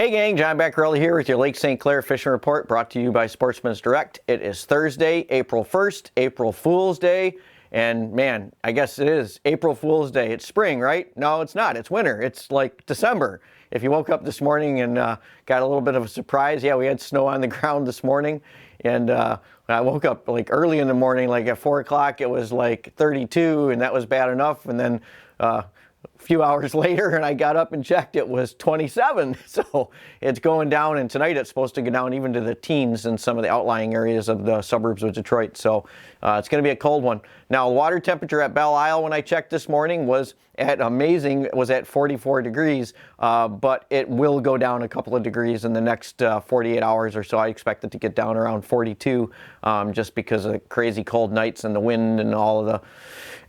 Hey gang, John Bacarella here with your Lake St. Clair Fishing Report, brought to you by Sportsmen's Direct. It is Thursday, April 1st, April Fool's Day, and man, I guess it is April Fool's Day. It's spring, right? No, it's not. It's winter. It's like December. If you woke up this morning and got a little bit of a surprise, yeah, we had snow on the ground this morning, and I woke up like early in the morning, like at 4 o'clock, it was like 32, and that was bad enough, and then a few hours later, and I got up and checked, it was 27. So it's going down, and tonight it's supposed to go down even to the teens in some of the outlying areas of the suburbs of Detroit. So it's going to be a cold one. Now, water temperature at Belle Isle when I checked this morning was at 44 degrees, but it will go down a couple of degrees in the next 48 hours or so. I expect it to get down around 42 just because of the crazy cold nights and the wind and all of the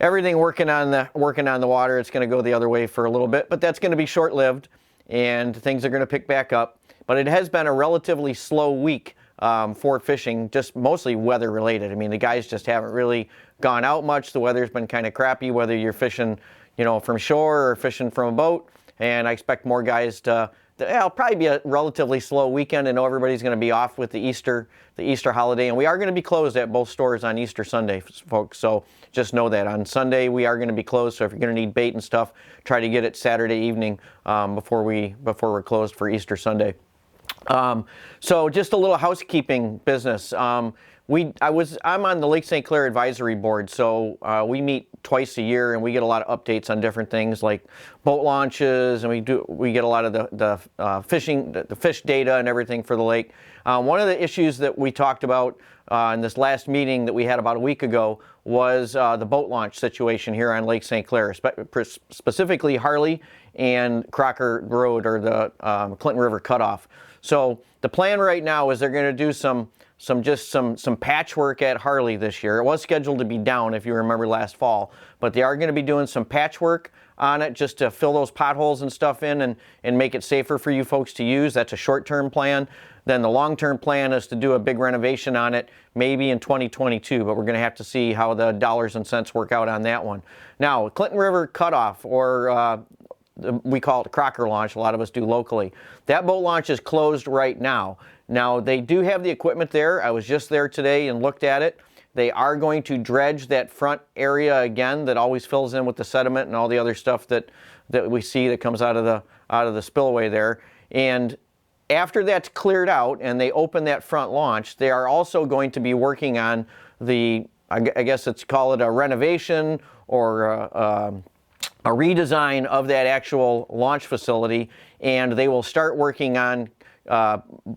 everything working on the water. It's going to go the other way for a little bit, but that's going to be short-lived, and things are going to pick back up. But it has been a relatively slow week for fishing, just mostly weather related. I mean, the guys just haven't really gone out much. The weather's been kind of crappy, whether you're fishing, from shore or fishing from a boat. And I expect more guys it'll probably be a relatively slow weekend. I know everybody's going to be off with the Easter holiday, and we are going to be closed at both stores on Easter Sunday, folks. So just know that on Sunday we are going to be closed. So if you're going to need bait and stuff, try to get it Saturday evening before we're closed for Easter Sunday. So just a little housekeeping business. I'm on the Lake St. Clair Advisory Board, so we meet twice a year, and we get a lot of updates on different things like boat launches, and we get a lot of the fish data and everything for the lake. One of the issues that we talked about in this last meeting that we had about a week ago was the boat launch situation here on Lake St. Clair, specifically Harley and Crocker Road, or the Clinton River Cutoff. So the plan right now is they're going to do some patchwork at Harley this year. It was scheduled to be down, if you remember, last fall, but they are going to be doing some patchwork on it just to fill those potholes and stuff in and make it safer for you folks to use. That's a short-term plan. Then the long-term plan is to do a big renovation on it, maybe in 2022, but we're going to have to see how the dollars and cents work out on that one. Now, Clinton River Cutoff, or we call it the Crocker launch, a lot of us do locally. That boat launch is closed right now. Now, they do have the equipment there. I was just there today and looked at it. They are going to dredge that front area again that always fills in with the sediment and all the other stuff that we see that comes out of the spillway there. And after that's cleared out and they open that front launch, they are also going to be working on I guess it's call it a renovation or a redesign of that actual launch facility, and they will start working on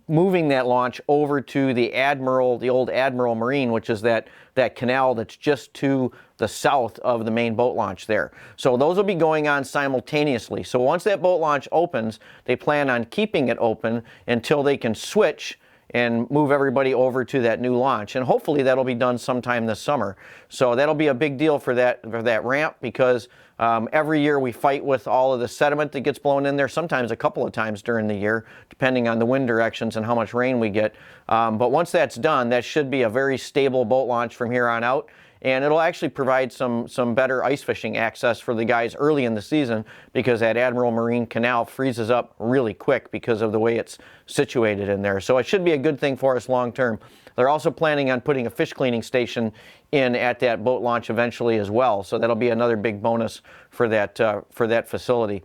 moving that launch over to the old Admiral Marine, which is that canal that's just to the south of the main boat launch there. So those will be going on simultaneously. So once that boat launch opens, they plan on keeping it open until they can switch and move everybody over to that new launch. And hopefully that'll be done sometime this summer. So that'll be a big deal for that ramp, because every year we fight with all of the sediment that gets blown in there, sometimes a couple of times during the year, depending on the wind directions and how much rain we get. But once that's done, that should be a very stable boat launch from here on out. And it'll actually provide some better ice fishing access for the guys early in the season, because that Admiral Marine Canal freezes up really quick because of the way it's situated in there. So it should be a good thing for us long term. They're also planning on putting a fish cleaning station in at that boat launch eventually as well. So that'll be another big bonus for that facility.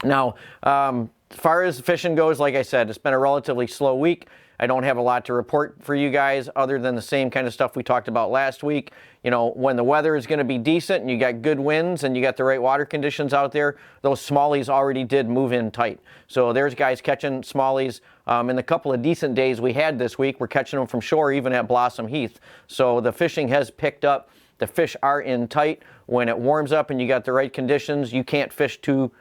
Now, as far as fishing goes, like I said, it's been a relatively slow week. I don't have a lot to report for you guys other than the same kind of stuff we talked about last week. When the weather is going to be decent and you got good winds and you got the right water conditions out there, those smallies already did move in tight. So there's guys catching smallies. In the couple of decent days we had this week, we're catching them from shore, even at Blossom Heath. So the fishing has picked up. The fish are in tight. When it warms up and you got the right conditions, you can't fish too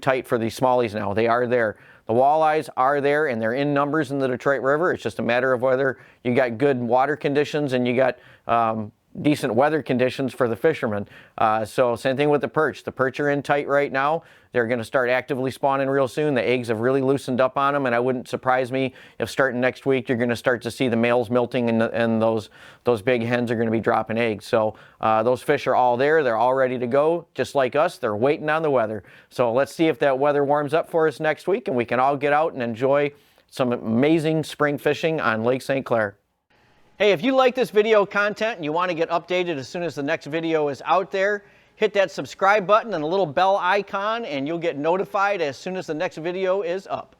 tight for these smallies now. They are there. The walleyes are there, and they're in numbers in the Detroit River. It's just a matter of whether you got good water conditions and you got decent weather conditions for the fishermen. So same thing with the perch. The perch are in tight right now. They're going to start actively spawning real soon. The eggs have really loosened up on them, and I wouldn't surprise me if starting next week you're going to start to see the males milting, and those big hens are going to be dropping eggs. So those fish are all there. They're all ready to go. Just like us, they're waiting on the weather. So let's see if that weather warms up for us next week, and we can all get out and enjoy some amazing spring fishing on Lake St. Clair. Hey, if you like this video content and you want to get updated as soon as the next video is out there, hit that subscribe button and the little bell icon, and you'll get notified as soon as the next video is up.